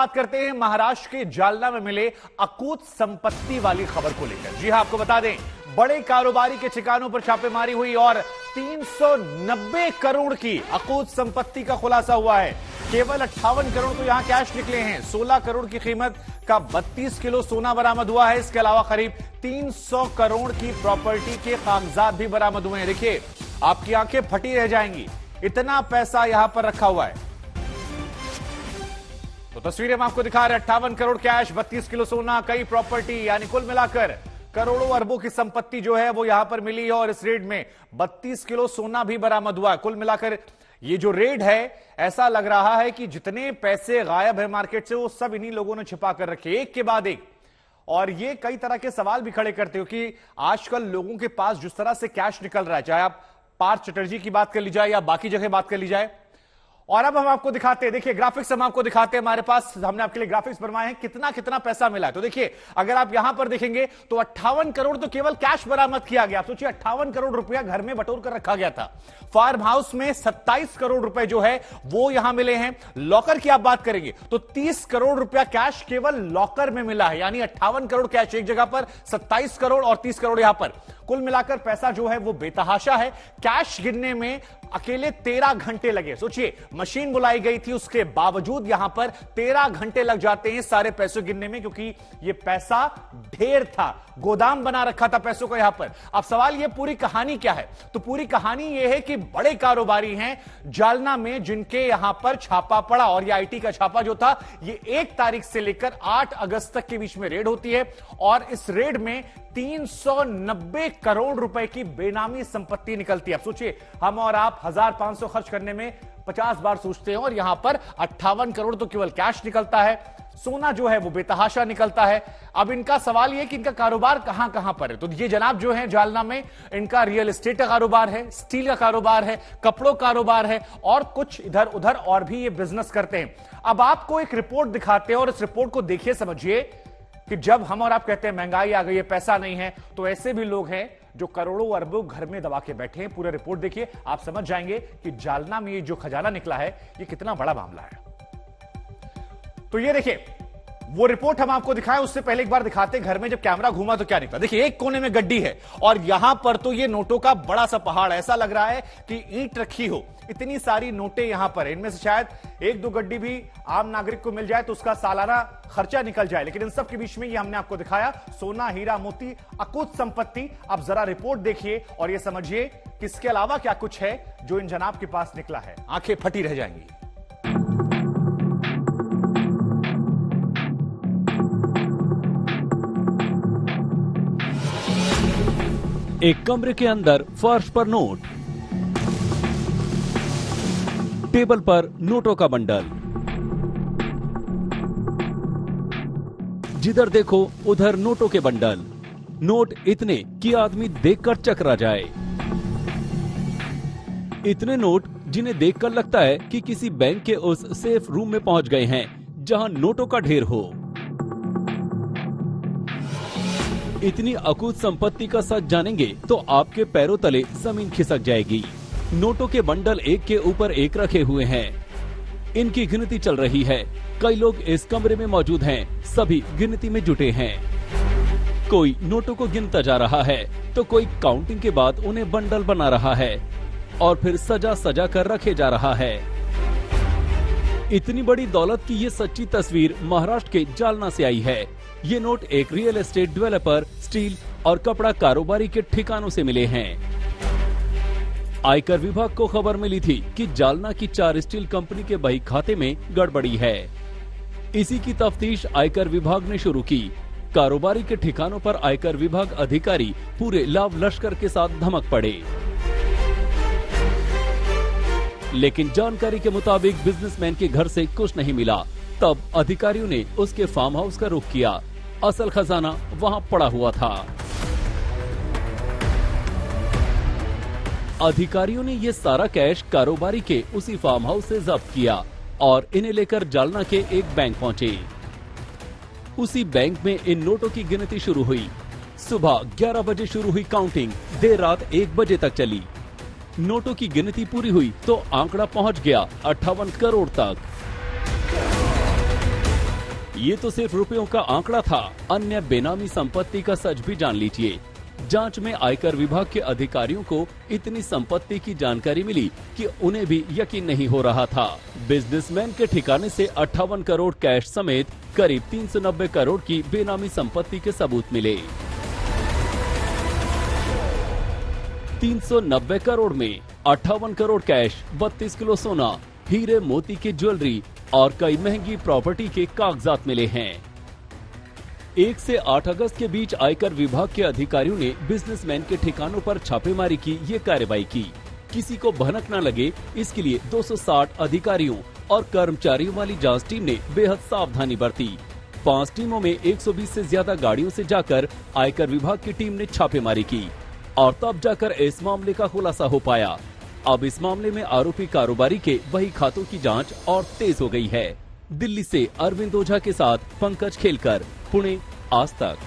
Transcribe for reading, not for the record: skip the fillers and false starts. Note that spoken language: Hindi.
बात करते हैं महाराष्ट्र के जालना में मिले अकूत संपत्ति वाली खबर को लेकर। जी हां, आपको बता दें, बड़े कारोबारी के ठिकानों पर छापेमारी हुई और 390 करोड़ की अकूत संपत्ति का खुलासा हुआ है। केवल 58 करोड़ तो यहां कैश निकले हैं। 16 करोड़ की कीमत का 32 किलो सोना बरामद हुआ है। इसके अलावा करीब 300 करोड़ की प्रॉपर्टी के कागजात भी बरामद हुए हैं। देखिए, आपकी आंखें फटी रह जाएंगी, इतना पैसा यहां पर रखा हुआ है। तो तस्वीरें हम आपको दिखा रहे हैं। 58 करोड़ कैश, 32 किलो सोना, कई प्रॉपर्टी, यानी कुल मिलाकर करोड़ों अरबों की संपत्ति जो है वो यहां पर मिली है। और इस रेड में 32 किलो सोना भी बरामद हुआ है। कुल मिलाकर ये जो रेड है, ऐसा लग रहा है कि जितने पैसे गायब है मार्केट से वो सब इन्हीं लोगों ने छिपा कर रखे, एक के बाद एक। और ये कई तरह के सवाल भी खड़े करते हो कि आजकल लोगों के पास जिस तरह से कैश निकल रहा है, चाहे आप पार्थ चटर्जी की बात कर ली जाए या बाकी जगह बात कर ली जाए। और अब हम आपको दिखाते हैं, देखिए ग्राफिक्स हम आपको दिखाते हैं, हमारे पास हमने आपके लिए ग्राफिक्स बनवाए हैं, कितना कितना पैसा मिला है। तो देखिए, अगर आप यहां पर देखेंगे तो 58 करोड़ तो केवल कैश बरामद किया गया। सोचिए, 58 करोड़ रुपया घर में बटोर कर रखा गया था। फार्म हाउस में 27 करोड़ रुपए जो है वो यहां मिले हैं। लॉकर की आप बात करेंगे तो 30 करोड़ रुपया कैश केवल लॉकर में मिला है, यानी 58 करोड़ कैश एक जगह पर, 27 करोड़ और 30 करोड़ यहां पर। कुल मिलाकर पैसा जो है वो बेतहाशा है। कैश गिनने में अकेले 13 घंटे लगे। सोचिए, मशीन बुलाई गई थी, उसके बावजूद यहां पर 13 घंटे लग जाते हैं सारे पैसे गिनने में, क्योंकि यह पैसा ढेर था, गोदाम बना रखा था पैसों को यहां पर। अब सवाल यह, पूरी कहानी क्या है? तो पूरी कहानी यह है कि बड़े कारोबारी हैं जालना में जिनके यहां पर छापा पड़ा। और यह आईटी का छापा जो था, यह 1 तारीख से लेकर 8 अगस्त तक के बीच में रेड होती है। और इस रेड में 390 करोड़ रुपए की बेनामी संपत्ति निकलती है। अब सोचिए, हम और आप 1500 खर्च करने में 50 बार सोचते हैं और यहां पर 58 करोड़ तो केवल कैश निकलता है। सोना जो है वो बेतहाशा निकलता है। अब इनका सवाल यह कि इनका कारोबार कहां कहां पर है। तो ये जनाब जो है जालना में, इनका रियल एस्टेट का कारोबार है, स्टील का कारोबार है, कपड़ों कारोबार है और कुछ इधर उधर और भी ये बिजनेस करते हैं। अब आपको एक रिपोर्ट दिखाते हैं और इस रिपोर्ट को देखिए, समझिए कि जब हम और आप कहते हैं महंगाई आ गई है, पैसा नहीं है, तो ऐसे भी लोग हैं जो करोड़ों अरबों घर में दबा के बैठे हैं। पूरा रिपोर्ट देखिए, आप समझ जाएंगे कि जालना में ये जो खजाना निकला है ये कितना बड़ा मामला है। तो ये देखिए, वो रिपोर्ट हम आपको दिखाएं उससे पहले एक बार दिखाते हैं घर में जब कैमरा घूमा तो क्या निकला। देखिए, एक कोने में गड्डी है और यहां पर तो ये नोटों का बड़ा सा पहाड़, ऐसा लग रहा है कि ईंट रखी हो, इतनी सारी नोटें यहां पर है। इनमें से शायद 1-2 गड्डी भी आम नागरिक को मिल जाए तो उसका सालाना खर्चा निकल जाए। लेकिन इन सब के बीच में ये हमने आपको दिखाया सोना, हीरा मोती, अकूत संपत्ति। अब जरा रिपोर्ट देखिए और ये समझिए कि इसके अलावा क्या कुछ है जो इन जनाब के पास निकला है। आंखें फटी रह जाएंगी। एक कमरे के अंदर फर्श पर नोट, टेबल पर नोटों का बंडल, जिधर देखो उधर नोटों के बंडल। नोट इतने कि आदमी देखकर चकरा जाए। इतने नोट जिन्हें देखकर लगता है कि किसी बैंक के उस सेफ रूम में पहुंच गए हैं जहां नोटों का ढेर हो। इतनी अकूत संपत्ति का सच जानेंगे तो आपके पैरों तले जमीन खिसक जाएगी। नोटों के बंडल एक के ऊपर एक रखे हुए हैं। इनकी गिनती चल रही है। कई लोग इस कमरे में मौजूद हैं। सभी गिनती में जुटे हैं। कोई नोटों को गिनता जा रहा है तो कोई काउंटिंग के बाद उन्हें बंडल बना रहा है और फिर सजा सजा कर रखे जा रहा है। इतनी बड़ी दौलत की ये सच्ची तस्वीर महाराष्ट्र के जालना से आई है। ये नोट एक रियल एस्टेट डेवलपर, स्टील और कपड़ा कारोबारी के ठिकानों से मिले हैं। आयकर विभाग को खबर मिली थी कि जालना की 4 स्टील कंपनी के बही खाते में गड़बड़ी है। इसी की तफ्तीश आयकर विभाग ने शुरू की। कारोबारी के ठिकानों पर आयकर विभाग अधिकारी पूरे लाव लश्कर के साथ धमक पड़े। लेकिन जानकारी के मुताबिक बिजनेसमैन के घर से कुछ नहीं मिला। तब अधिकारियों ने उसके फार्म हाउस का रुख किया। असल खजाना वहां पड़ा हुआ था। अधिकारियों ने ये सारा कैश कारोबारी के उसी फार्म हाउस से जब्त किया और इन्हें लेकर जालना के एक बैंक पहुंचे। उसी बैंक में इन नोटों की गिनती शुरू हुई। सुबह 11 बजे शुरू हुई काउंटिंग, देर रात 1 बजे तक चली। नोटों की गिनती पूरी हुई तो आंकड़ा पहुंच गया 58 करोड़ तक। ये तो सिर्फ रुपयों का आंकड़ा था, अन्य बेनामी संपत्ति का सच भी जान लीजिए। जांच में आयकर विभाग के अधिकारियों को इतनी संपत्ति की जानकारी मिली कि उन्हें भी यकीन नहीं हो रहा था। बिजनेसमैन के ठिकाने से 58 करोड़ कैश समेत करीब 390 करोड़ की बेनामी संपत्ति के सबूत मिले। 390 करोड़ में 58 करोड़ कैश, 32 किलो सोना, हीरे मोती की ज्वेलरी और कई महंगी प्रॉपर्टी के कागजात मिले हैं। 1 से 8 अगस्त के बीच आयकर विभाग के अधिकारियों ने बिजनेसमैन के ठिकानों पर छापेमारी की ये कार्रवाई की। किसी को भनक न लगे, इसके लिए 260 अधिकारियों और कर्मचारियों वाली जांच टीम ने बेहद सावधानी बरती। 5 टीमों में 120 से ज्यादा गाड़ियों से जाकर आयकर विभाग की टीम ने छापेमारी की और तब जाकर इस मामले का खुलासा हो पाया। अब इस मामले में आरोपी कारोबारी के वही खातों की जांच और तेज हो गई है। दिल्ली से अरविंद ओझा के साथ पंकज खेलकर, पुणे, आज तक।